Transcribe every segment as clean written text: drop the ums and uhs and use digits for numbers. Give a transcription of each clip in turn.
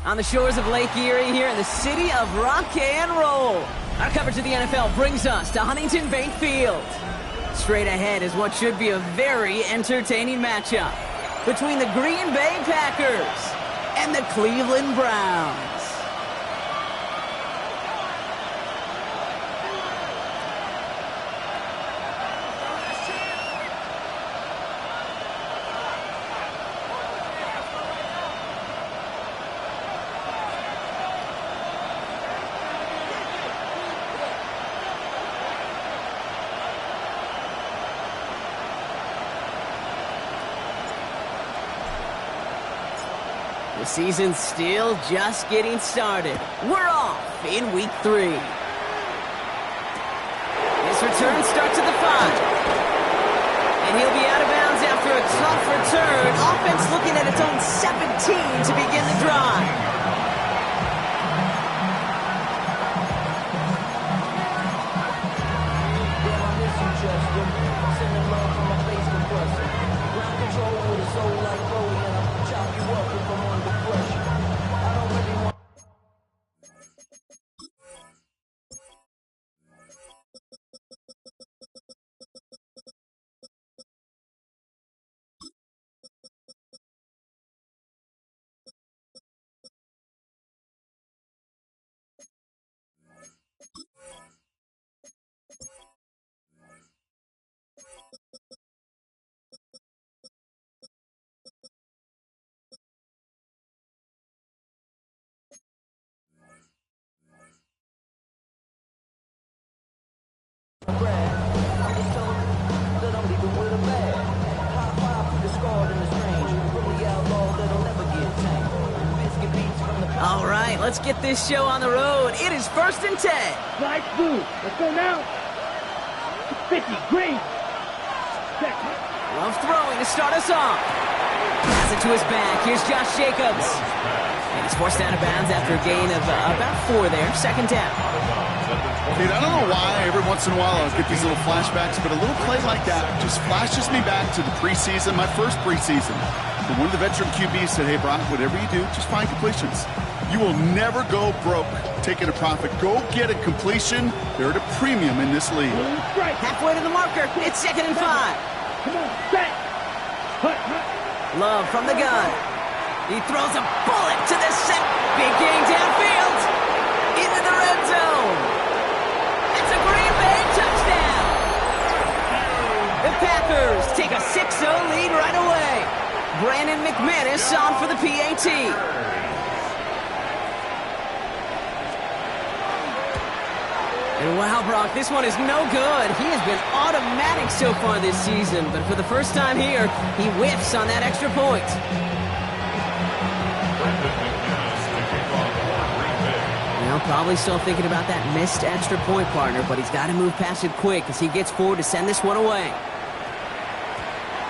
On the shores of Lake Erie here in the city of rock and roll. Our coverage of the NFL brings us to Huntington Bank Field. Straight ahead is what should be a very entertaining matchup between the Green Bay Packers and the Cleveland Browns. The season's still just getting started. We're off in week 3. His return starts at the 5. And he'll be out of bounds after a tough return. Offense looking at its own 17 to begin the drive. All right, let's get this show on the road. It is 1st and 10. Slide through. Let's go now. 50, green. Love throwing to start us off. Pass it to his back. Here's Josh Jacobs. And he's forced out of bounds after a gain of about 4 there. 2nd down. Dude, I don't know why every once in a while I get these little flashbacks, but a little play like that just flashes me back to the preseason, my first preseason. And one of the veteran QBs said, hey, Brock, whatever you do, just find completions. You will never go broke taking a profit. Go get a completion. They're at a premium in this league. Halfway to the marker. It's 2nd and 5. Come on, back. Love from the gun. He throws a bullet to the set. Big gain downfield. Into the red zone. It's a Green Bay touchdown. The Packers take a 6-0 lead right away. Brandon McManus on for the PAT. And wow, Brock, this one is no good. He has been automatic so far this season, but for the first time here, he whiffs on that extra point. Now, probably still thinking about that missed extra point, partner, but he's got to move past it quick as he gets forward to send this one away.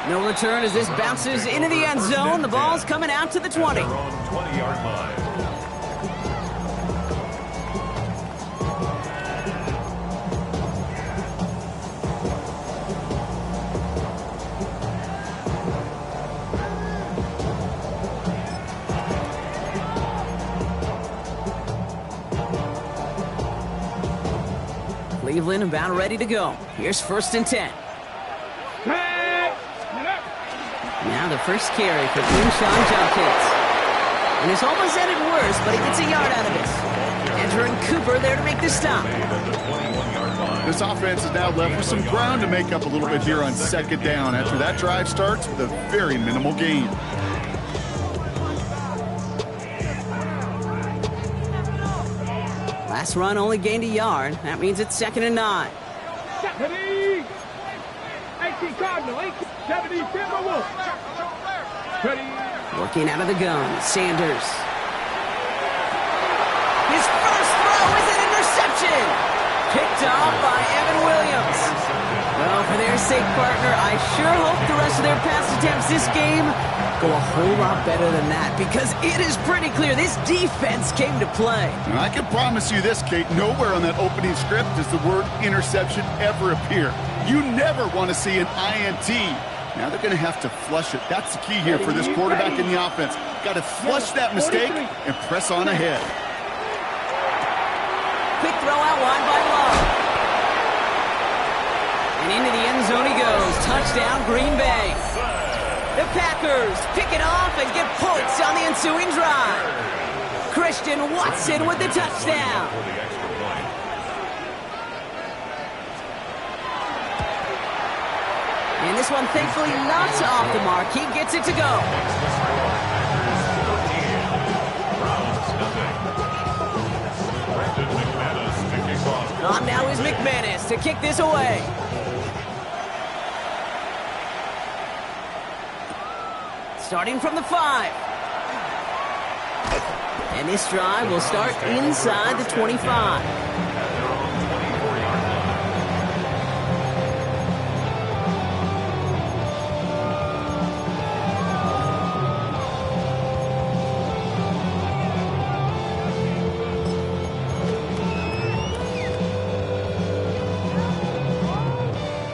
No return as this bounces into the end zone. The ball's coming out to the 20. 20-yard line. Cleveland about ready to go. Here's 1st and 10. Now the first carry for Quinshon Judkins. And it's almost ended worse, but he gets a yard out of it. Edgerrin Cooper there to make the stop. This offense is now left with some ground to make up a little bit here on 2nd down after that drive starts with a very minimal gain. Last run only gained a yard. That means it's 2nd and 9. 18 Cardinal, 70 Timberwolves. Working out of the gun, Sanders. His first throw is an interception. Picked off by Evan Williams. Well, for their sake, partner, I sure hope the rest of their pass attempts this game go a whole lot better than that, because it is pretty clear this defense came to play. And I can promise you this, Kate, nowhere on that opening script does the word interception ever appear. You never want to see an INT. Now they're going to have to flush it. That's the key here for this quarterback in the offense. Got to flush that mistake and press on ahead. Quick throw out wide by Love. And into the end zone he goes. Touchdown, Green Bay. The Packers pick it off and get points on the ensuing drive. Christian Watson with the touchdown. And this one, thankfully, not off the mark. He gets it to go. On now is McManus to kick this away. Starting from the 5. And this drive will start inside the 25.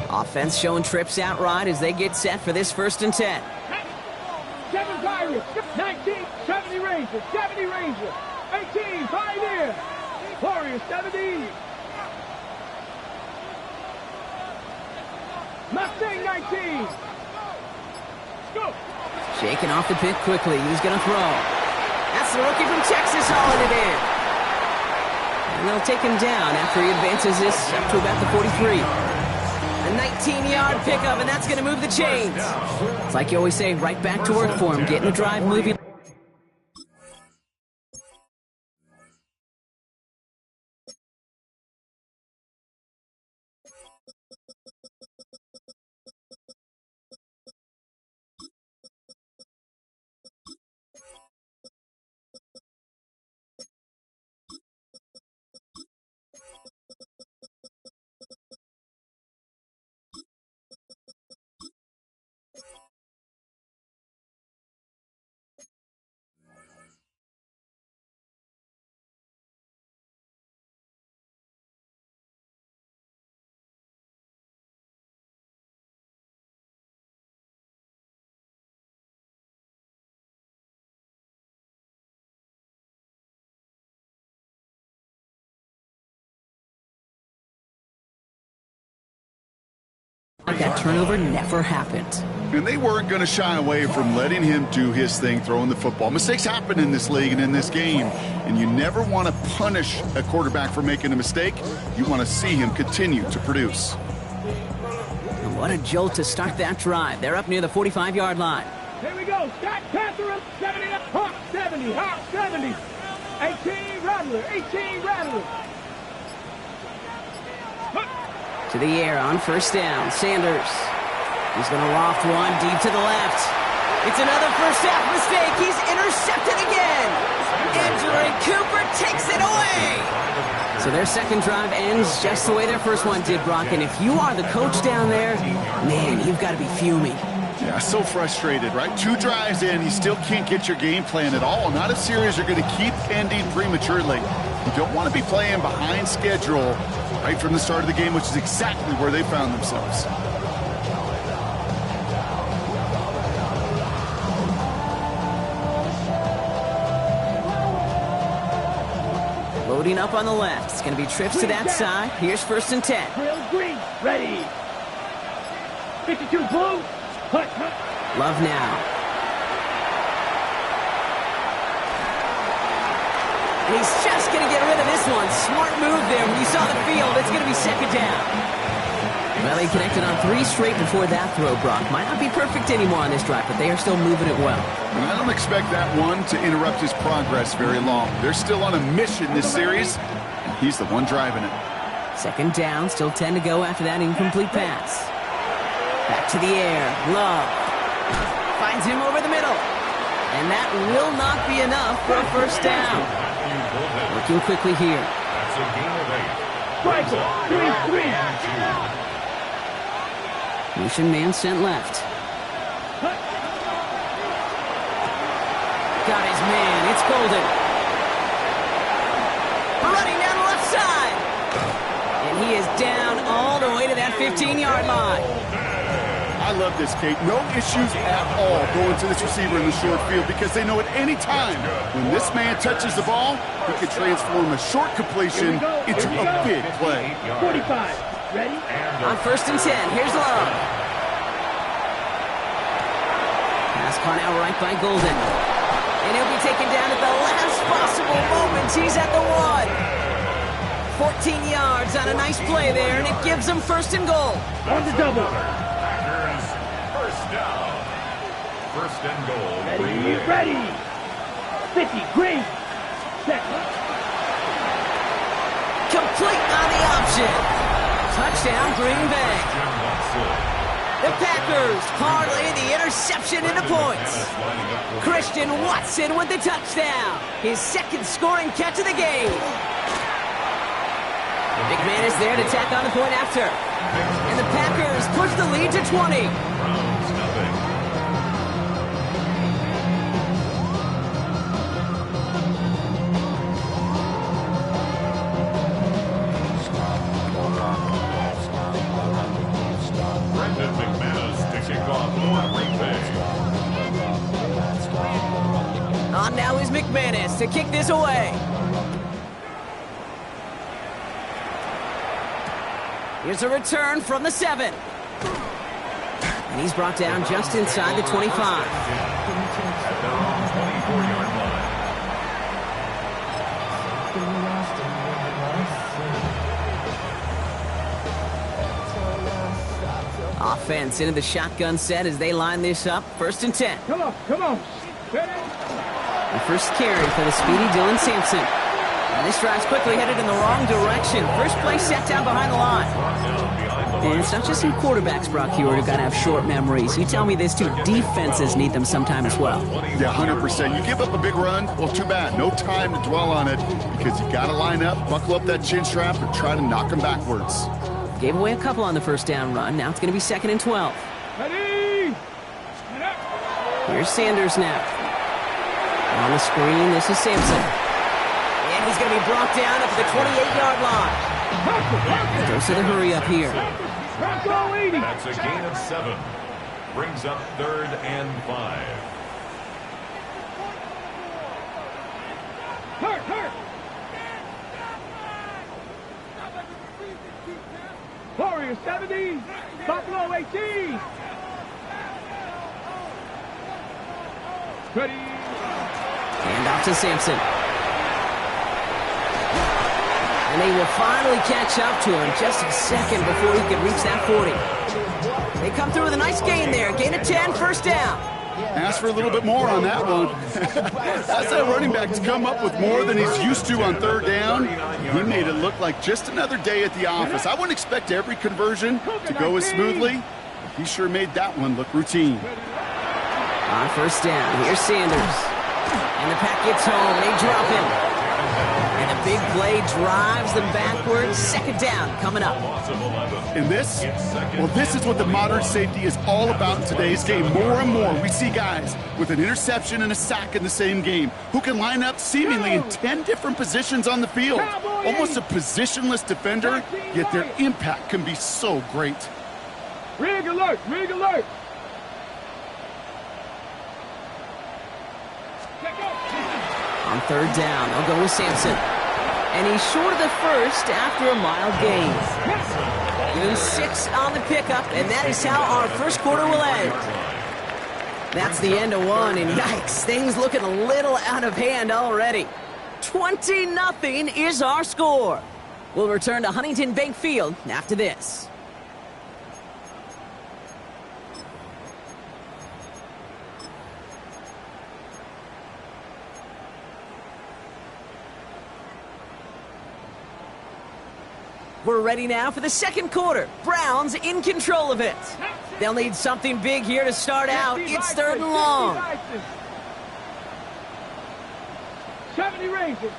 Offense showing trips outright as they get set for this 1st and 10. 7 Pirates, 19, 70 Rangers, 70 Rangers, 18 Pioneers, Warriors 70. Mustang 19. Go. Shaking off the pick quickly. He's going to throw. That's the rookie from Texas hauling it in. And they'll take him down after he advances this up to about the 43. A 19-yard pickup, and that's going to move the chains. It's like you always say, right back to work for him, getting the drive moving. That turnover never happened. And they weren't going to shy away from letting him do his thing, throwing the football. Mistakes happen in this league and in this game, and you never want to punish a quarterback for making a mistake. You want to see him continue to produce. And what a jolt to start that drive. They're up near the 45-yard line. Here we go. Scott Catherine, 70, Hawk 70, Hawk 70. 18 Rattler, 18 Rattler. To the air on 1st down. Sanders. He's going to loft one deep to the left. It's another first half mistake. He's intercepted again. Andrew Cooper takes it away. So their second drive ends just the way their first one did, Brock. And if you are the coach down there, man, you've got to be fuming. Yeah, so frustrated, right? 2 drives in, you still can't get your game plan at all. Not a series you're going to keep ending prematurely. You don't want to be playing behind schedule right from the start of the game, which is exactly where they found themselves. Loading up on the left. It's going to be trips to that side. Here's 1st and 10. Drill green, ready. 52 blue. Hut. Love now. And he's just going to get rid of this one. Smart move there. When you saw the field, it's going to be 2nd down. Well, they connected on 3 straight before that throw, Brock. Might not be perfect anymore on this drive, but they are still moving it well. And I don't expect that one to interrupt his progress very long. They're still on a mission this series, and he's the one driving it. 2nd down, still 10 to go after that incomplete pass. Back to the air. Love finds him over the middle. And that will not be enough for a 1st down. Working quickly here. Motion man sent left. Got his man. It's Golden. Running down the left side. And he is down all the way to that 15-yard line. I I love this, Kate. No issues at all going to this receiver in the short field because they know at any time when this man touches the ball, he can transform a short completion into a big play. 45. Ready? On 1st and 10, here's Love. Pass caught out right by Golden. And he'll be taken down at the last possible moment. He's at the 1. 14 yards on a nice play there, and it gives them 1st and goal. On the double. Packers, first down. 1st and goal. Ready. 50. Green. Set. Complete on the option. Touchdown, Green Bay. Jim Watson. The Packers parlay the interception into points. Christian Watson with the touchdown. His 2nd scoring catch of the game. McManus there to tack on the point after. And the Packers push the lead to 20. Browns, nothing. Brendan McManus to kick off for Green Bay. On now is McManus to kick this away. Here's a return from the 7. And he's brought down just inside the 25. At their own 24-yard line. Offense into the shotgun set as they line this up. 1st and 10. Come on. Ready? The first carry for the speedy Dylan Sampson. And this drive's quickly headed in the wrong direction. First play set down behind the line. And it's not just some quarterbacks, Brock Huard, who got to have short memories. You tell me this too, defenses need them sometime as well. Yeah, 100%. You give up a big run, well, too bad. No time to dwell on it because you got to line up, buckle up that chin strap, and try to knock them backwards. Gave away a couple on the first down run. Now it's going to be 2nd and 12. Ready? Here's Sanders now. On the screen, this is Sampson. And he's going to be brought down up to the 28-yard line. Goes to the hurry up here. That's a gain of 7. Brings up 3rd and 5. Hurt. Warriors 70. Buffalo 18. Ready. And off to Sampson. And they will finally catch up to him just a second before he can reach that 40. They come through with a nice gain there. Gain of 10, 1st down. Ask for a little bit more on that one. That's that running back to come up with more than he's used to on 3rd down. He made it look like just another day at the office. I wouldn't expect every conversion to go as smoothly. But he sure made that one look routine. On 1st down, here's Sanders. And the pack gets home. They drop him. And a big play drives them backwards. 2nd down coming up. And this? Well, this is what the modern safety is all about in today's game. More and more, we see guys with an interception and a sack in the same game who can line up seemingly in 10 different positions on the field. Almost a positionless defender, yet their impact can be so great. Rig alert. On 3rd down, they'll go with Sampson. And he's short of the 1st after a mild gain. Give him 6 on the pickup, and that is how our 1st quarter will end. That's the end of 1, and yikes, things looking a little out of hand already. 20-0 is our score. We'll return to Huntington Bank Field after this. We're ready now for the 2nd quarter. Browns in control of it. They'll need something big here to start out. It's 3rd and long. 70 Ranger.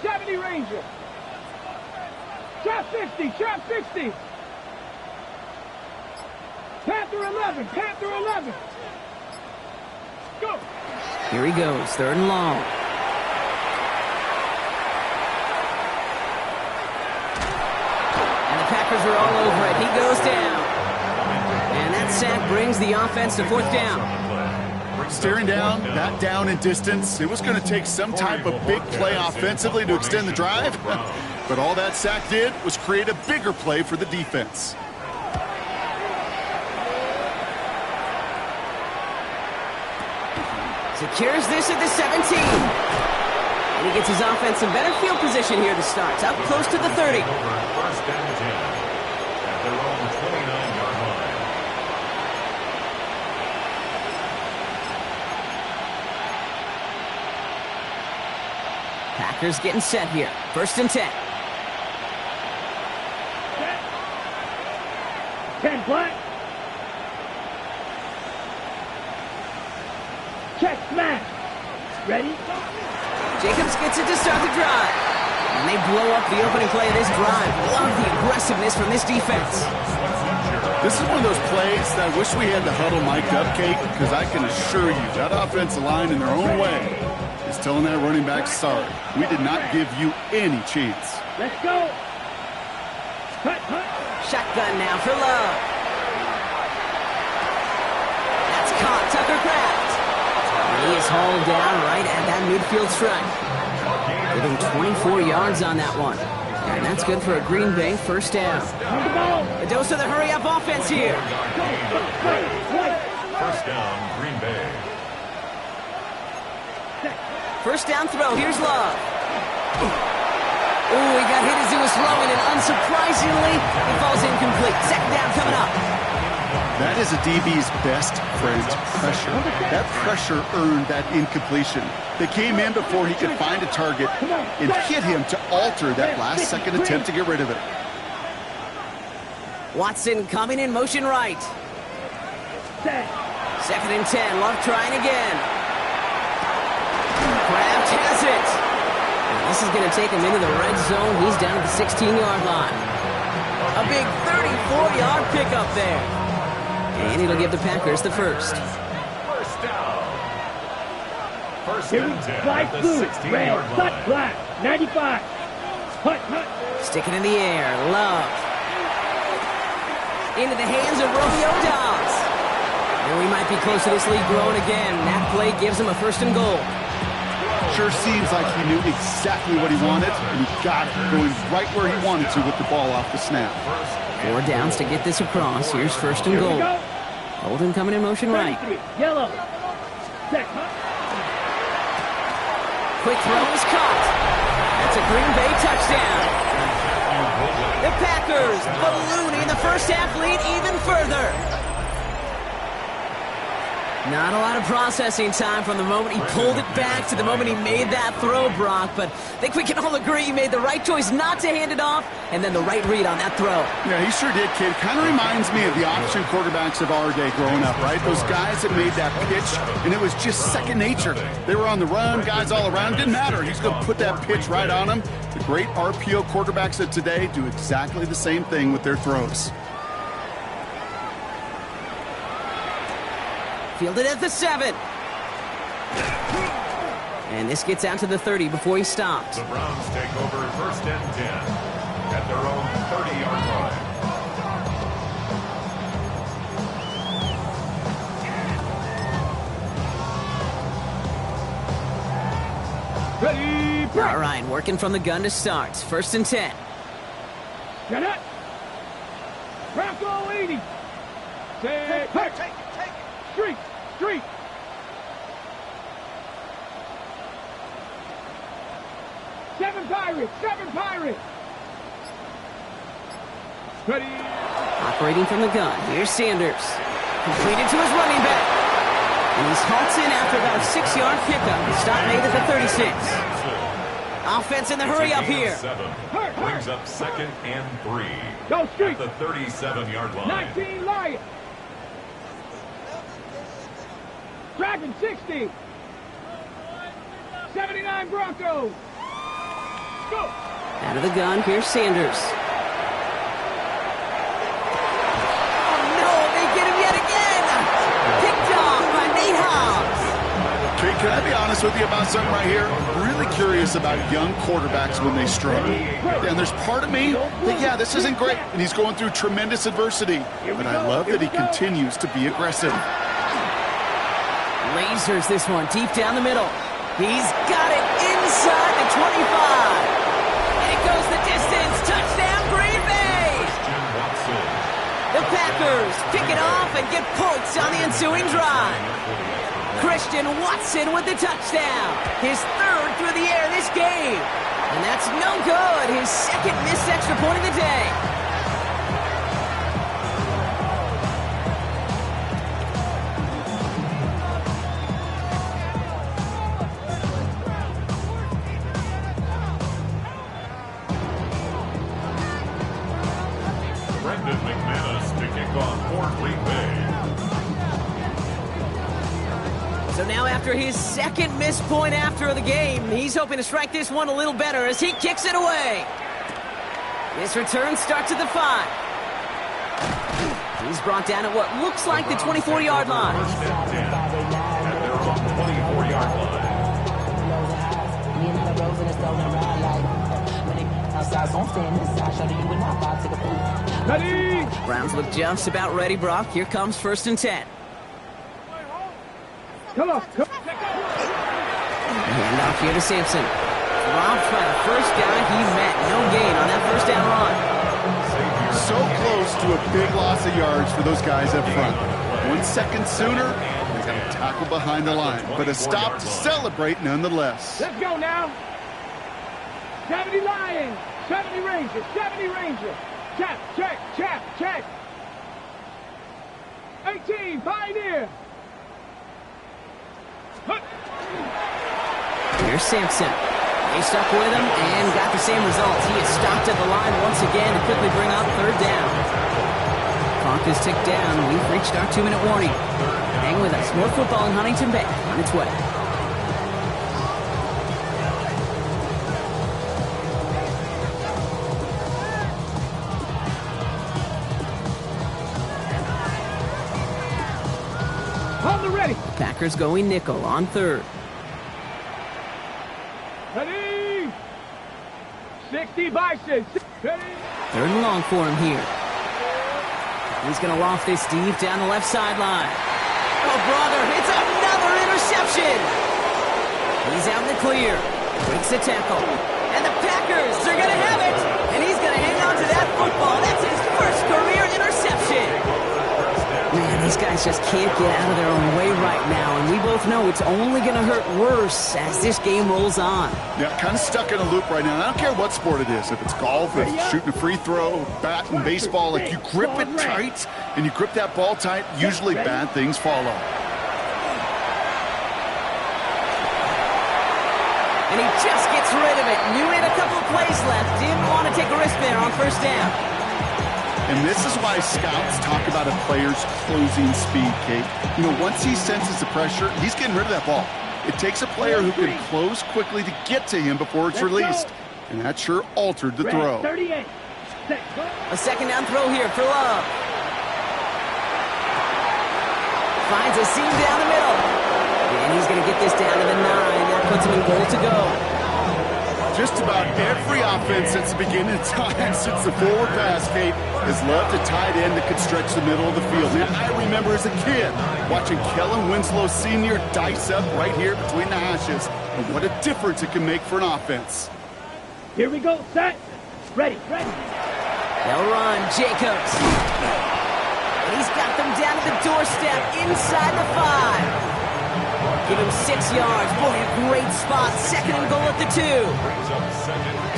Trap 60. Panther 11. Go. Here he goes, 3rd and long. Packers are all over it. He goes down. And that's sack brings the offense to fourth down. Staring down, that down in distance. It was going to take some type of big play offensively to extend the drive. But all that sack did was create a bigger play for the defense. Secures this at the 17. And he gets his offense in better field position here to start. Up close to the 30. First down 10 at their own 29-yard line. Packers getting set here. First and 10. 10 black. Check smash. Ready? Jacobs gets it to start the drive. And they blow up the opening play of this drive. Love the aggressiveness from this defense. This is one of those plays that I wish we had the huddle mic'd up, Kate, because I can assure you that offensive line in their own way is telling that running back, sorry, we did not give you any chance. Let's go. Cut. Shotgun now for Love. That's caught. Tucker Kraft. He is hauled down right at that midfield stripe. Give him 24 yards on that one. And that's good for a Green Bay first down. A dose of the hurry-up offense here. First down, Green Bay. First down throw. Here's Love. Ooh, he got hit as he was throwing, and unsurprisingly, he falls incomplete. Second down coming up. That is a DB's best friend, pressure. That pressure earned that incompletion. They came in before he could find a target and hit him to alter that last-second attempt to get rid of it. Watson coming in motion right. Second and 10. Love trying again. Kraft has it. And this is going to take him into the red zone. He's down at the 16-yard line. A big 34-yard pickup there. And it'll give the Packers the first. First down. First and 10 Black at the blue, 16-yard red, cut line. black, 95. Hut. Stick it in the air. Love. Into the hands of Romeo Dobbs. And we might be close to this lead growing again. That play gives him a first and goal. Sure seems like he knew exactly what he wanted, and he got it, going right where he wanted to with the ball off the snap. 4 downs to get this across. Here's first and goal. Holden coming in motion right. Yellow. Set. Quick throw is caught. That's a Green Bay touchdown. The Packers ballooning the first half lead even further. Not a lot of processing time from the moment he pulled it back to the moment he made that throw, Brock. But I think we can all agree he made the right choice not to hand it off, and then the right read on that throw. Yeah, he sure did, kid. Kind of reminds me of the option quarterbacks of our day growing up, right? Those guys that made that pitch, and it was just second nature. They were on the run, guys all around. Didn't matter. He's going to put that pitch right on them. The great RPO quarterbacks of today do exactly the same thing with their throws. Fielded at the 7. And this gets out to the 30 before he stops. The Browns take over first and 10 at their own 30-yard line. Ready, All right, working from the gun to start. First and 10. Get it. Bronco 80. Say, take. Street. Seven Pirates. Ready. Operating from the gun. Here's Sanders. Completed to his running back. And he's halted in after about a 6-yard pickup. Stop made at the 36. Offense in the hurry up here. 7 brings up second and 3. Go street. At the 37-yard line. 19 Lions. Dragon 60. 79 Broncos. Go. Out of the gun, here's Sanders. Oh no, they get him yet again! Picked off by Nate Hobbs. Can I be honest with you about something right here? I'm really curious about young quarterbacks when they struggle. And there's part of me that, yeah, this isn't great, and he's going through tremendous adversity. But I love that he continues to be aggressive. Lasers this one deep down the middle. He's got it inside the 25. And it goes the distance. Touchdown, Green Bay! The Packers pick it off and get points on the ensuing drive. Christian Watson with the touchdown. His third through the air this game. And that's no good. His second missed extra point of the day. Brendan McManus to kick off for Green Bay. So now after his second missed point after the game, he's hoping to strike this one a little better as he kicks it away. This return starts at the 5. He's brought down at what looks like the 24-yard line. First and 10 at their own 24-yard line. Ready? Browns look just about ready, Brock. Here comes 1st and 10. Come on. Hand off here to Sampson. Dropped by the first guy he met. No gain on that first down run. So close to a big loss of yards for those guys up front. 1 second sooner, they got a tackle behind the line. But a stop to celebrate nonetheless. Let's go now. 70 Lions, 70 Rangers, 70 Rangers. Check, check, check, check. 18 Pioneer. Here's Sampson. They stuck with him and got the same results. He is stopped at the line once again to quickly bring up 3rd down. Clock is ticked down. We've reached our 2-minute warning. Hang with us. More football in Huntington Bay on its way. On the ready. Packers going nickel on 3rd. Ready. 60 Bison. Ready. 3rd and long for him here. He's going to loft this deep down the left sideline. Oh, brother, it's another interception. He's out in the clear. Breaks the tackle. And the Packers are going to have it. And he's going to hang on to that football. That's his first career interception. Man, these guys just can't get out of their own way right now. And we both know it's only going to hurt worse as this game rolls on. Yeah, kind of stuck in a loop right now. I don't care what sport it is. If it's golf, if it's shooting a free throw, bat and baseball, like you grip it tight and you grip that ball tight, usually bad things follow. And he just gets rid of it. Knew he had a couple of plays left. Didn't want to take a risk there on 1st down. And this is why scouts talk about a player's closing speed, Kate. You know, once he senses the pressure, he's getting rid of that ball. It takes a player who can close quickly to get to him before it's released. And that sure altered the throw. 38. A 2nd down throw here for Love. Finds a seam down the middle. And he's going to get this down to the 9. That puts him in goal to go. Just about every offense since the beginning of time, since the forward pass, Kate, has loved a tight end that could stretch the middle of the field. Now, I remember as a kid watching Kellen Winslow Sr. dice up right here between the hashes. And what a difference it can make for an offense. Here we go. Set. Ready. Ready. They'll run. Jacobs. And he's got them down at the doorstep inside the 5. Give him 6 yards. Boy, a great spot. 2nd and goal at the 2.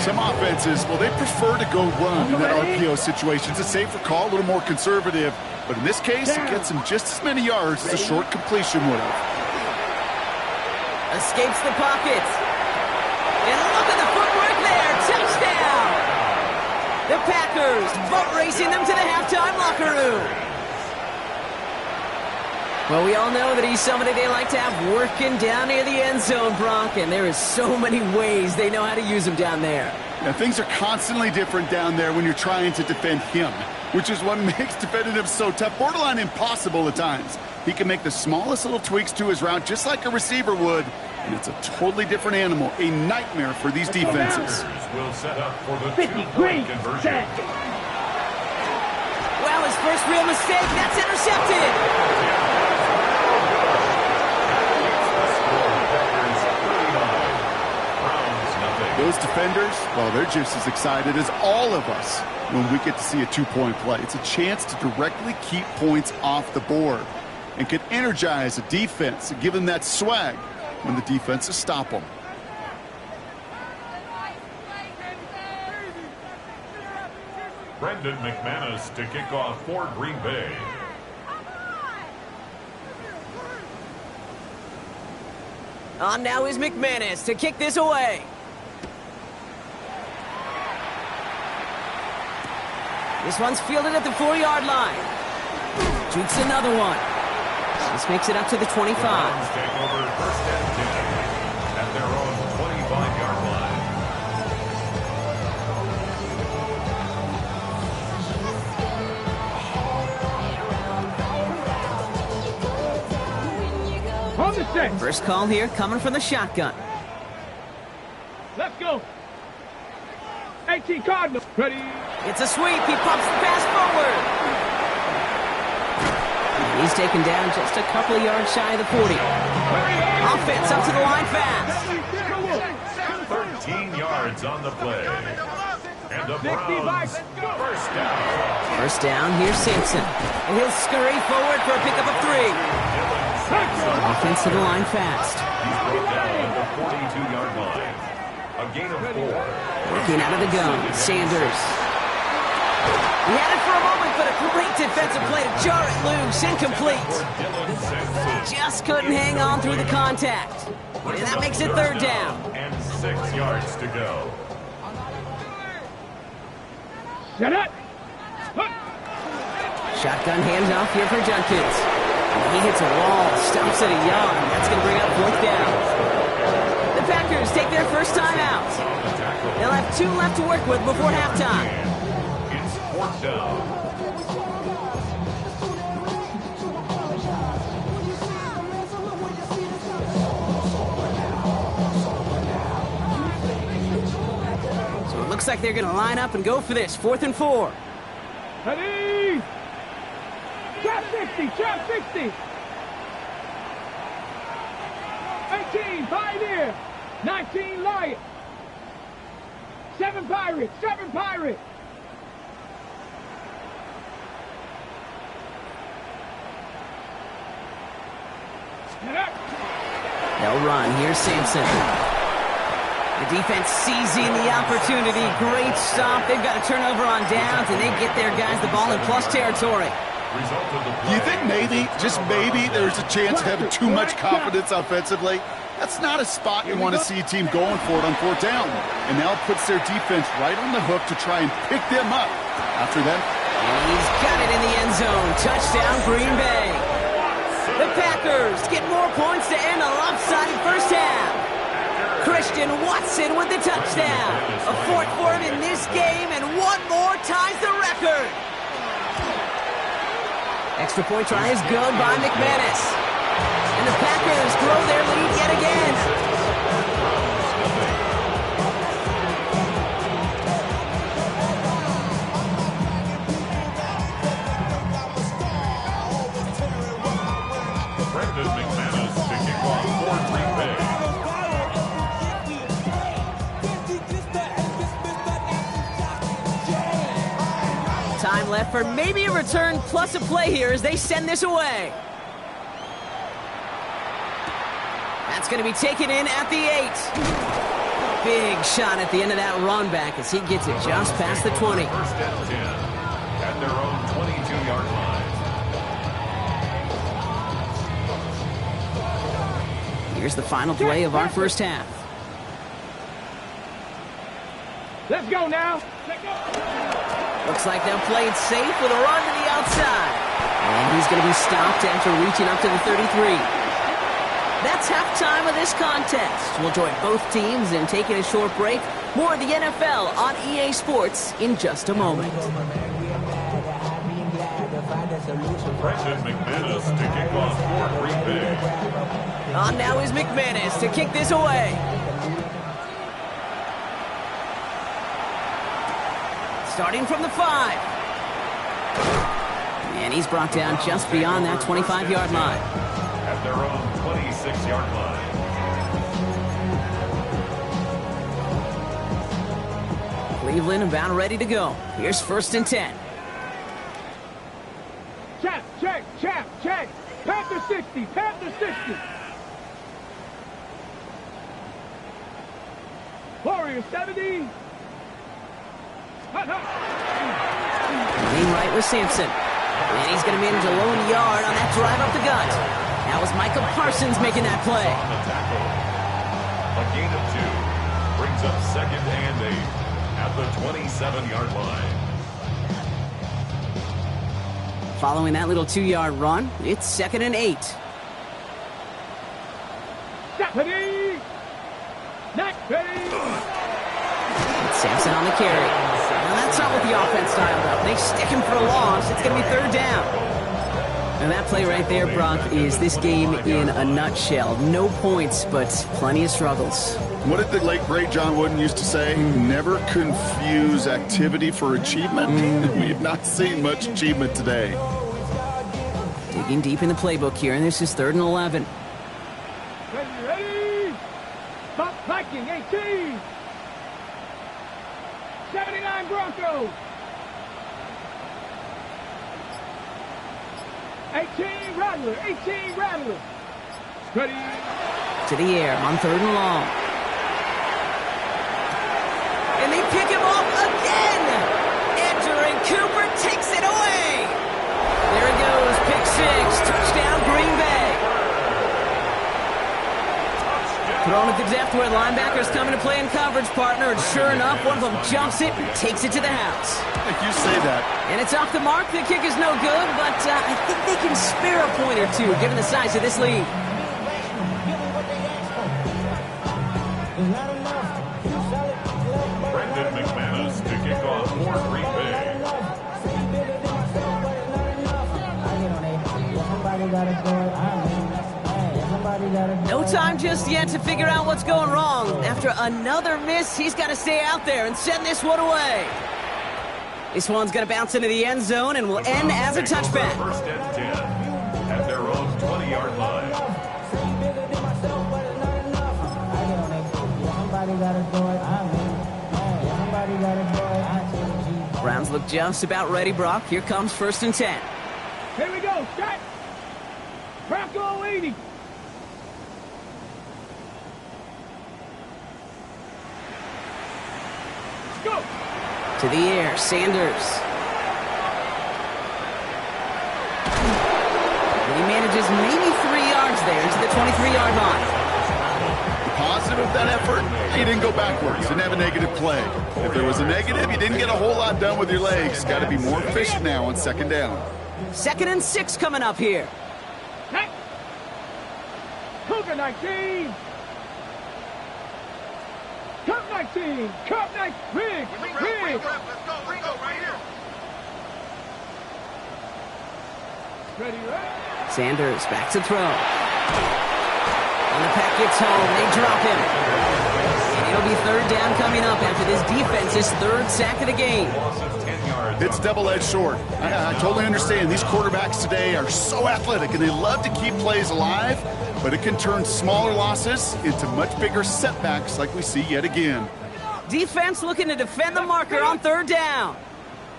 Some offenses, well, they prefer to go run in that RPO situation. It's a safer call, a little more conservative. But in this case, it gets him just as many yards as a short completion would have. Escapes the pocket. And look at the footwork there. Touchdown. The Packers boat racing them to the halftime locker room. Well, we all know that he's somebody they like to have working down near the end zone, Brock, and there is so many ways they know how to use him down there. Now, things are constantly different down there when you're trying to defend him. which is what makes defending him so tough, borderline impossible at times. He can make the smallest little tweaks to his route just like a receiver would, and it's a totally different animal, a nightmare for these defenses. Will set up for the 50 two-point conversion. Well, his first real mistake, that's intercepted. Those defenders, well, they're just as excited as all of us when we get to see a two-point play. It's a chance to directly keep points off the board and can energize a defense and give them that swag when the defenses stop them. Brendan McManus to kick off for Green Bay. On now is McManus to kick this away. This one's fielded at the 4-yard line. Shoots another one. This makes it up to the 25. The Browns take over first and 10 at their own 25-yard line. On the set. First call here coming from the shotgun. Let's go. 18 Cardinals. Ready. It's a sweep. He pumps the pass forward. He's taken down just a couple of yards shy of the 40. Offense up to the line fast. 13 yards on the play. And the Browns first down. First down, here's Simpson. And he'll scurry forward for a pickup of 3. Offense to the line fast. He's brought down at the 42-yard line. A gain of 4. Working out of the gun, Sanders. He had it for a moment, but a great defensive play to jar it loose, incomplete. Just couldn't hang on through the contact. And that makes it third down. And 6 yards to go. Set up. Shotgun handoff here for Judkins. He hits a wall, stops at a yard. That's going to bring up fourth down. The Packers take their first time out. They'll have 2 left to work with before halftime. It's fourth down. So it looks like they're going to line up and go for this. 4th and 4. Ready. Trap 60. Trap 60. 18 Pioneer. 19 Lion. 7 Pirates. 7 Pirates. They'll run. Here's Sampson. The defense seizing the opportunity. Great stop. They've got a turnover on downs, and they get their guys the ball in plus territory. Do you think maybe, just maybe, there's a chance of having too much confidence offensively? That's not a spot you want to see a team going for it on 4th down. And now it puts their defense right on the hook to try and pick them up. After that, He's got it in the end zone. Touchdown, Green Bay. The Packers get more points to end a lopsided first half. Christian Watson with the touchdown. A 4th for him in this game, and 1 more ties the record. Extra point try is good by McManus. And the Packers grow their lead yet again. Brendan McManus to kick off for Green Bay. Time left for maybe a return plus a play here as they send this away. That's going to be taken in at the 8. Big shot at the end of that run back as he gets it just past the 20. First and 10 at their own 22-yard line. Here's the final play of our first half. Let's go now. Looks like they'll play it safe with a run to the outside. And he's going to be stopped after reaching up to the 33. That's halftime of this contest. We'll join both teams in taking a short break. More of the NFL on EA Sports in just a moment. Brendan McManus to kick off for Green Bay. On now is McManus to kick this away. Starting from the 5. And he's brought down just beyond that 25-yard line. At their own 26-yard line. Cleveland about ready to go. Here's 1st and 10. Check. Panther 60. Warrior 70. Lean right with Sampson. And he's going to manage a lone yard on that drive up the gut. That was Michael Parsons making that play. On the tackle. A gain of 2 brings up 2nd and 8 at the 27-yard line. Following that little 2-yard run, it's 2nd and 8. Ready. Sampson on the carry. Now that's not what the offense styled up. They stick him for a loss. It's going to be 3rd down. And that play right there, Brock, is this game in a nutshell. No points, but plenty of struggles. What did the late, great John Wooden used to say? Never confuse activity for achievement. We have not seen much achievement today. Digging deep in the playbook here, and this is 3rd and 11. Ready. Stop Viking 18. 79 Broncos. 18 Rattler. Ready. To the air on 3rd and long. And they pick him off again. Edgerrin Cooper takes it away. There it goes. Pick 6. Touchdown Green Bay. Thrown at the depth where linebackers coming to play in coverage, partner. And sure enough, one of them jumps it and takes it to the house. Like you say that. And it's off the mark. The kick is no good, but I think they can spare a point or two given the size of this lead. Brendan McManus to kick off for Green Bay. No time just yet to figure out what's going wrong. After another miss, he's got to stay out there and send this one away. This one's going to bounce into the end zone and will end as a touchback. 1st and 10 at their own 20-yard line. Browns look just about ready, Brock. Here comes 1st and 10. Here we go. Set. Bronco 80. Go. To the air, Sanders. And he manages maybe 3 yards there to the 23-yard line. Positive of that effort, he didn't go backwards, didn't have a negative play. If there was a negative, you didn't get a whole lot done with your legs. Got to be more efficient now on 2nd down. 2nd and 6 coming up here. Next. Cougar 19. Cup 19. Cup 19. Big. Let's go, Ringo, right here. Ready. Sanders back to throw. And the pack gets home. They drop him. And it'll be 3rd down coming up after this defense's 3rd sack of the game. Loss of 10 yards. It's double-edged sword. I totally understand. These quarterbacks today are so athletic, and they love to keep plays alive, but it can turn smaller losses into much bigger setbacks like we see yet again. Defense looking to defend the marker on 3rd down.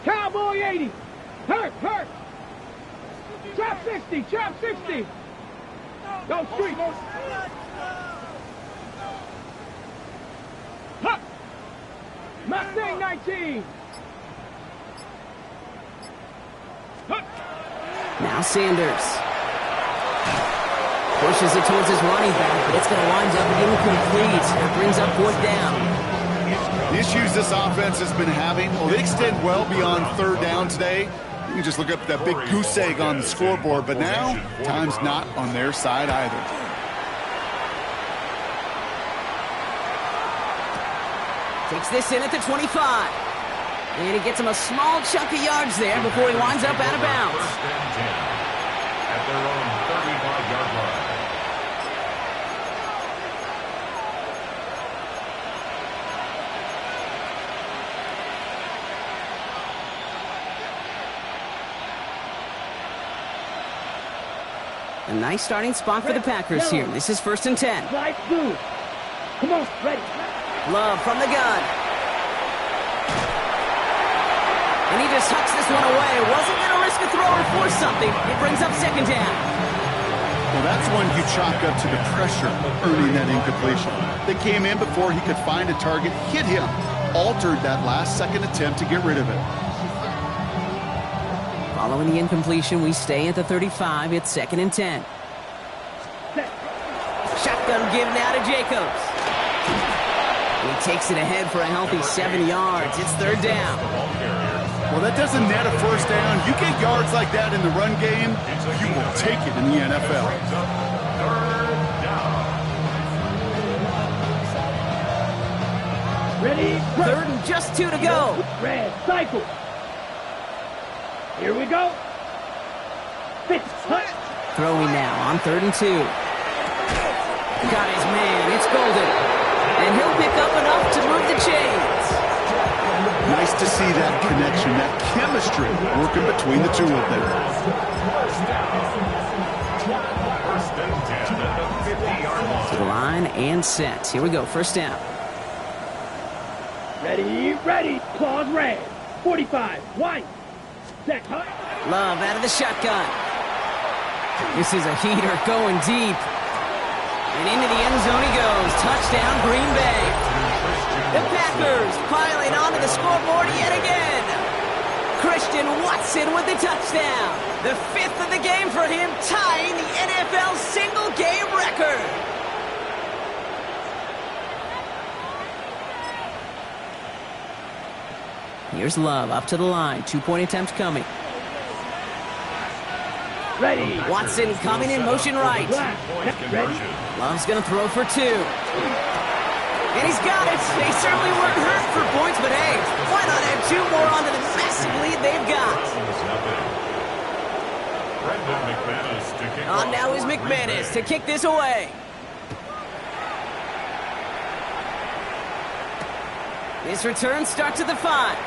Cowboy 80. Hurt. Trap 60. Go street. Huck. Mustang 19. Huck. Now Sanders. Pushes it towards his running back, but it's going to wind up incomplete. That brings up 4th down. The issues this offense has been having, well, they extend well beyond 3rd down today. You can just look up that big goose egg on the scoreboard, but now time's not on their side either. Takes this in at the 25. And he gets him a small chunk of yards there before he winds up out of bounds. First and 10 at their own 35-yard line. A nice starting spot for the Packers here. This is first and 10. Slide through. Come on, ready. Love from the gun. And he just hucks this one away. Wasn't going to risk a throw or force something. It brings up second down. Well, that's one you chalk up to the pressure earning that incompletion. They came in before he could find a target, hit him, altered that last second attempt to get rid of it. Following the incompletion, we stay at the 35. It's second and 10. Shotgun give now to Jacobs. He takes it ahead for a healthy 7 yards. It's third down. Well, that doesn't net a first down. You get yards like that in the run game, you will take it in the NFL. Ready. Third and just 2 to go. Red, cycle. Here we go. Fitz, hut. Throwing now on third and 2. Got his man. It's Golden. And he'll pick up enough to move the chains. Nice to see that connection, that chemistry working between the two of them. First and 10 at the 50-yard line. To the line and set. Here we go. First down. Ready, ready. Claws red. 45, white. Set, hut. Love out of the shotgun. This is a heater going deep. And into the end zone he goes. Touchdown, Green Bay. The Packers piling onto the scoreboard yet again. Christian Watson with the touchdown. The 5th of the game for him, tying the NFL single-game record. Here's Love up to the line. 2-point attempt coming. Ready. Watson coming in motion right. Ready. Love's going to throw for 2. And he's got it. They certainly weren't hurt for points, but hey, why not add 2 more onto the massive lead they've got? On now is McManus to kick this away. This return starts at the 5.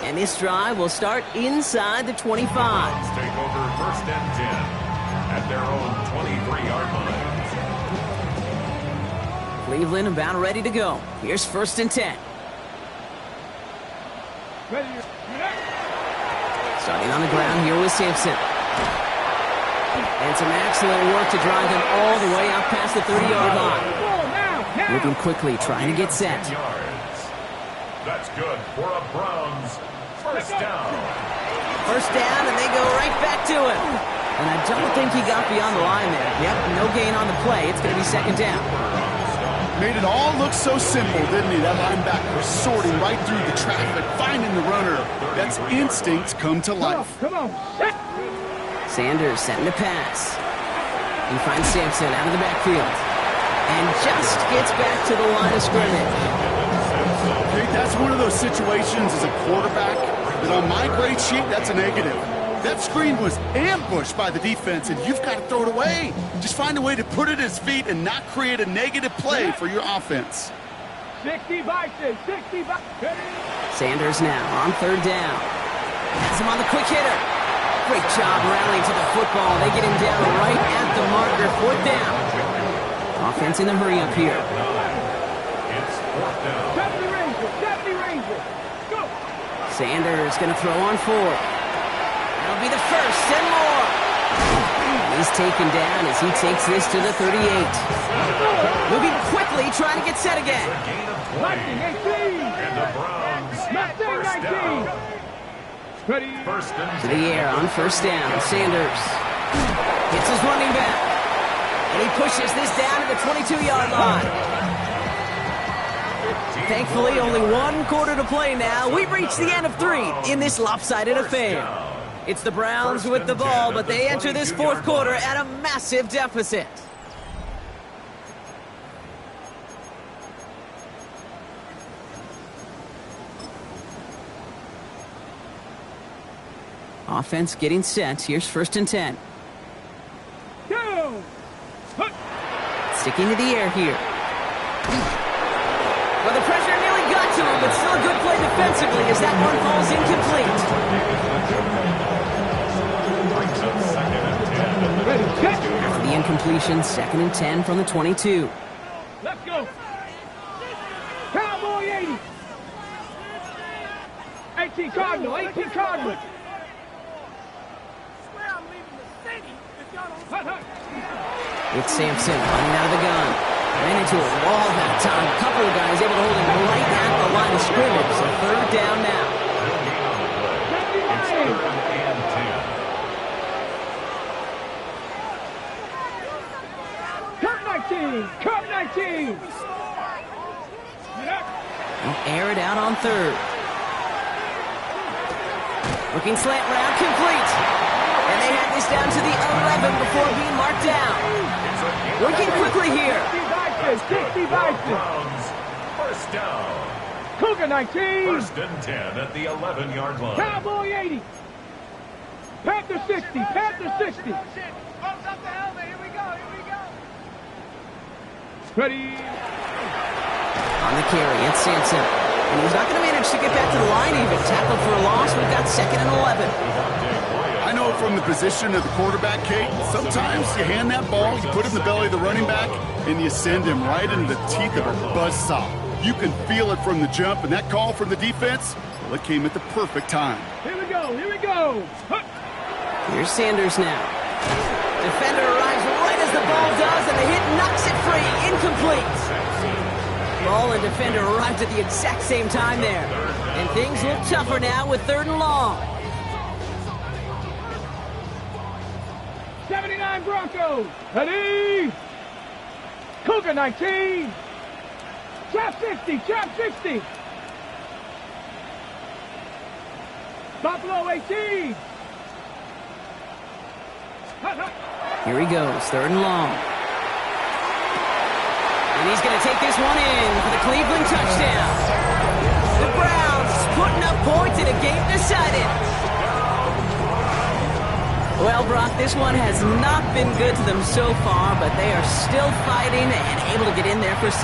And this drive will start inside the 25. Take over first and 10 at their own 23-yard line. Cleveland about ready to go. Here's first and 10. Ready. Starting on the ground here with Sampson. And some excellent work to drive them all the way out past the 30-yard line. Moving quickly, trying to get set. That's good for a Browns first down. First down, and they go right back to him. And I don't think he got beyond the line there. Yep, no gain on the play. It's going to be second down. Made it all look so simple, didn't he? That linebacker sorting right through the traffic, finding the runner. That's instincts come to life. Come on. Sanders setting to pass. He finds Sampson out of the backfield. And just gets back to the line of scrimmage. Okay, that's one of those situations as a quarterback that on my grade sheet, that's a negative. That screen was ambushed by the defense, and you've got to throw it away. Just find a way to put it at his feet and not create a negative play for your offense. 60 Bison, 60 Bison. Sanders now on third down. Has him on the quick hitter. Great job rallying to the football. They get him down right at the marker. Fourth down. Offense in the hurry up here. It's fourth down. 70 Rangers, go. Sanders going to throw on 4. That'll be the first and more. And he's taken down as he takes this to the 38. Moving quickly, trying to get set again. Gain of 20. Lightning 18. And the Browns first 19. down. Ready. First and To the air on first down. Sanders hits his running back. And he pushes this down to the 22-yard line. Thankfully, only 1 quarter to play now. We've reached the end of 3 in this lopsided affair. It's the Browns with the ball, but they enter this fourth quarter at a massive deficit. Offense getting set. Here's 1st and 10. Go! Sticking to the air here. Well, the pressure nearly got to him, but still a good play defensively as that one falls incomplete. Ready, set! After the incompletion, 2nd and 10 from the 22. Let's go! Cowboy 80! 18 Cardinal, 18 Cardinal! Hut, hut. It's Sampson running out of the gun. Ran into a wall that time. A couple of guys able to hold him right at the line of scrimmage. So 3rd down now. Come 19! Come 19! They'll air it out on 3rd. Looking slant route, complete. And they had this down to the 11 before being marked down. Working quickly here. 60 Bison! Browns, 1st down. Cougar 19! 1st and 10 at the 11-yard line. Cowboy 80! Panther 60! Panther 60! Ready! On the carry, it's Sampson. And he's not going to manage to get back to the line even. Tackled for a loss. We've got 2nd and 11. I know from the position of the quarterback, Kate, sometimes you hand that ball, you put it in the belly of the running back, and you send him right into the teeth of a buzzsaw. You can feel it from the jump, and that call from the defense, well, it came at the perfect time. Here we go! Here we go! Huh. Here's Sanders now. Defender arrives right as the ball does, and the hit knocks it free. Incomplete. Ball and defender arrived at the exact same time there. And things look tougher now with 3rd and long. 79 Broncos! Ready! Cougar 19! Chop 60! Chop 60! Buffalo 18! Hut, hut. Here he goes, 3rd and long. And he's going to take this one in for the Cleveland touchdown. The Browns putting up points in a game decided. Well, Brock, this one has not been good to them so far, but they are still fighting and able to get in there for 6.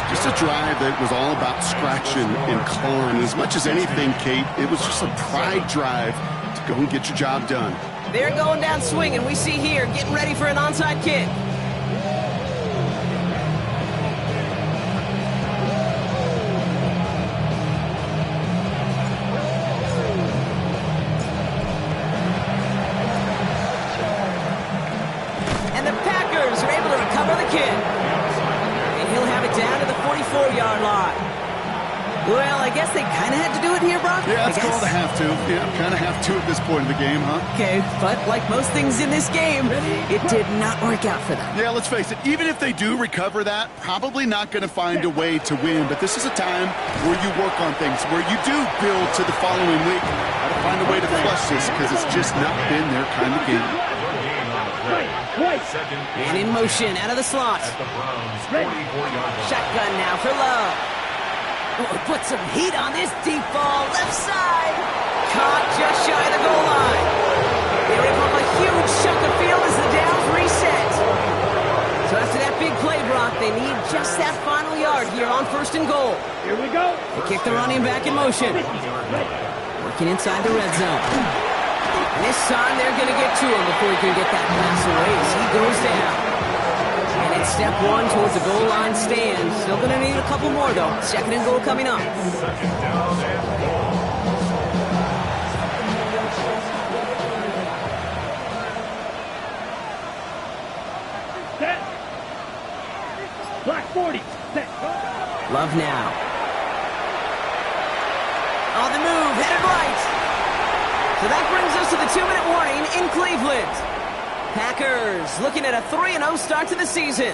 Just a drive that was all about scratching and clawing. As much as anything, Kate, it was just a pride drive to go and get your job done. They're going down swinging. We see here, getting ready for an onside kick. And the Packers are able to recover the kick. And he'll have it down to the 44-yard line. Well, I guess they kind of had to do it here, Brock. Yeah, it's called a have to. Yeah, kind of have to at this point in the game, huh? Okay, but like most things in this game, it did not work out for them. Yeah, let's face it, even if they do recover that, probably not going to find a way to win. But this is a time where you work on things, where you do build to the following week. How to find a way to flush this, because it's just not been their kind of game. And in motion, out of the slot. Shotgun now for Love. Put some heat on this deep ball, left side. Caught just shy of the goal line. They rip up a huge chunk of field as the downs reset. So after that big play, Brock, they need just that final yard here on 1st and goal. Here we go. They kick the running back in motion. Working inside the red zone. And this time they're going to get to him before he can get that pass away as he goes down. And it's step 1 towards the goal line stand. Still going to need a couple more, though. 2nd and goal coming up. Set. Black 40. Set. Love now. On the move, headed right. So that brings us to the 2-minute warning in Cleveland. Packers looking at a 3-0 start to the season.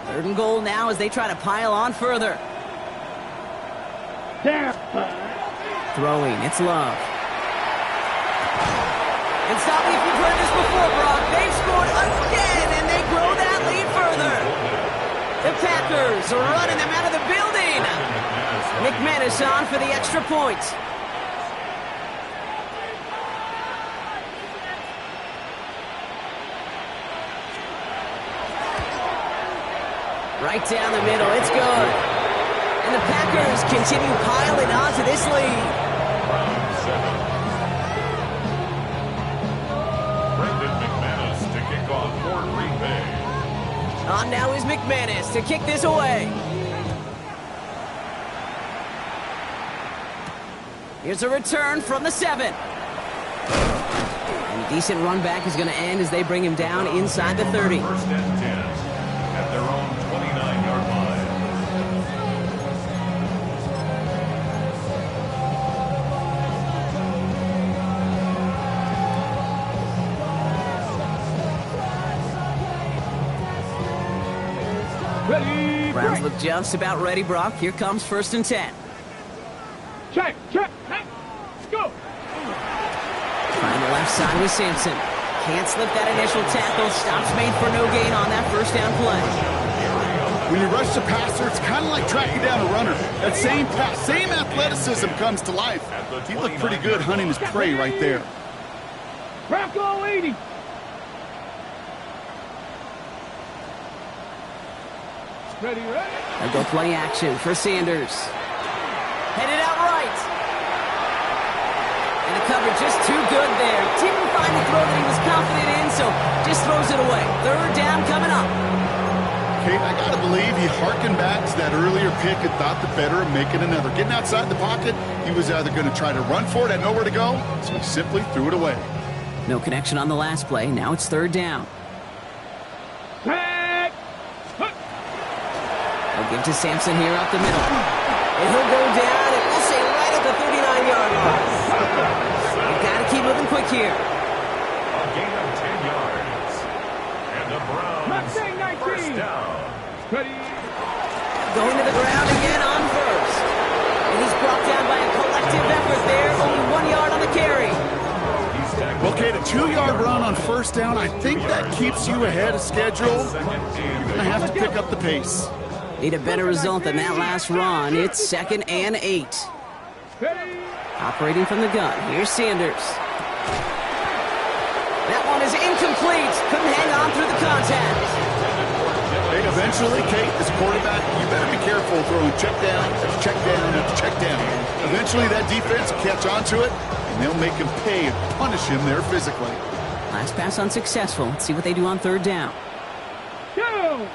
Third and goal now as they try to pile on further. Throwing, it's Love. And stop me if you've heard this before, Brock. They've scored again, and they grow that lead further. The Packers Packers running them out of the building. McManus on for the extra point. Right down the middle, it's good. And the Packers continue piling on to this lead. Round 7. Brendan McManus to kick off for Green Bay. On now is McManus to kick this away. Here's a return from the 7. And a decent run back is going to end as they bring him down inside the 30. First and 10 at their own 29-yard line. Ready, Browns break. look just about ready, Brock. Here comes 1st and 10. Check, check, go. Trying the left side with Sampson. Can't slip that initial tackle. Stops made for no gain on that first down play. When you rush the passer, it's kind of like tracking down a runner. That same pass, same athleticism comes to life. He looked pretty good hunting his prey right there. Bronco 80. Ready, ready. They'll go play action for Sanders. Headed out right. And the cover just too good there. Didn't find the throw that he was confident in, so just throws it away. 3rd down coming up. Kate, I gotta believe he harkened back to that earlier pick and thought the better of making another. Getting outside the pocket, he was either going to try to run for it, had nowhere to go, so he simply threw it away. No connection on the last play. Now it's 3rd down. Back. They'll give to Sampson here up the middle. And he'll go down, and we'll say right at the 39-yard line. You've got to keep moving quick here. A gain of 10 yards. And the Browns Mustang 19. first down. Ready. Going to the ground again on 1st. And he's brought down by a collective effort there. Only 1 yard on the carry. He's tackled. Okay, the 2-yard run on 1st down, I think that keeps you ahead of schedule. You're going to have to pick up the pace. Need a better result than that last run. It's 2nd and 8. Ready. Operating from the gun. Here's Sanders. That one is incomplete. Couldn't hang on through the contact. Hey, eventually, Kate, as a quarterback, you better be careful throwing check down after check down after check down. Eventually, that defense will catch on to it, and they'll make him pay and punish him there physically. Last pass unsuccessful. Let's see what they do on 3rd down. Go.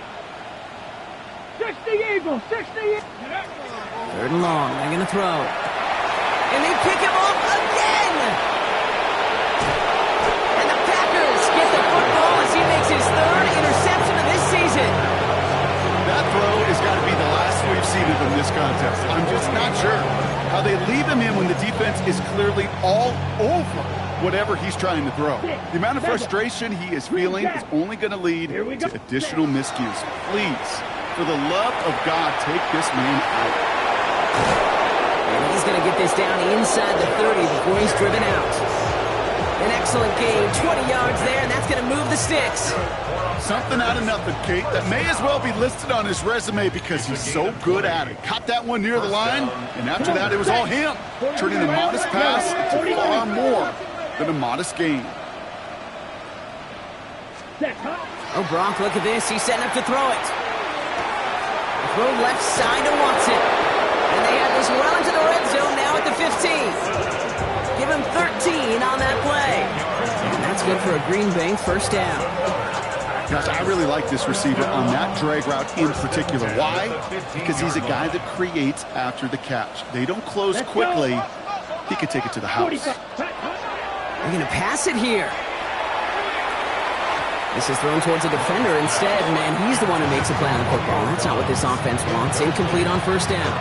60 Eagles. 60 Eagles. 3rd and long. They're going to throw. And they pick him off again. And the Packers get the football as he makes his 3rd interception of this season. That throw has got to be the last we've seen of him this contest. I'm just not sure how they leave him in when the defense is clearly all over whatever he's trying to throw. The amount of frustration he is feeling is only going to lead to additional miscues. Please, for the love of God, take this man out. And he's going to get this down inside the 30 before he's driven out. An excellent gain, 20 yards there, and that's going to move the sticks. Something out of nothing, Kate, that may as well be listed on his resume because he's so good at it. Caught that one near the line, and after that, it was all him, turning a modest pass into far more than a modest gain. Oh, Brock, look at this. He's setting up to throw it. Throw left side to Watson. And they have this well into the red zone now at the 15. Give him 13 on that play. And that's good for a Green Bay 1st down. Gosh, I really like this receiver on that drag route in particular. Why? Because he's a guy that creates after the catch. They don't close quickly. He could take it to the house. They're going to pass it here. This is thrown towards a defender instead, and he's the one who makes a play on the football. That's not what this offense wants. Incomplete on 1st down.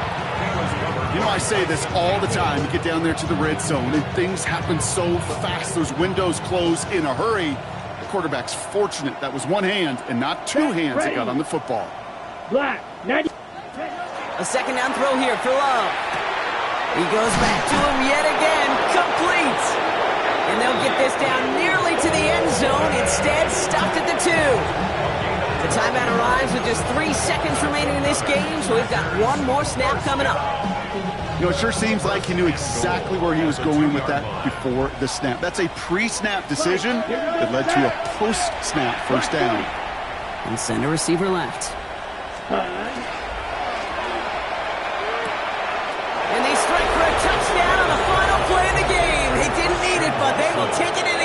You know, I say this all the time. You get down there to the red zone, and things happen so fast. Those windows close in a hurry. The quarterback's fortunate that was one hand and not two hands that got on the football. Black. 90. A 2nd down throw here for Love. He goes back to him yet again. Complete. And they'll get this down nearly to the end zone. Instead, stopped at the 2. The timeout arrives with just 3 seconds remaining in this game, so we've got one more snap coming up. You know, it sure seems like he knew exactly where he was going with that before the snap. That's a pre-snap decision that led to a post-snap first down. And center receiver left. And they strike for a touchdown on the final play of the game. They didn't need it, but they will take it in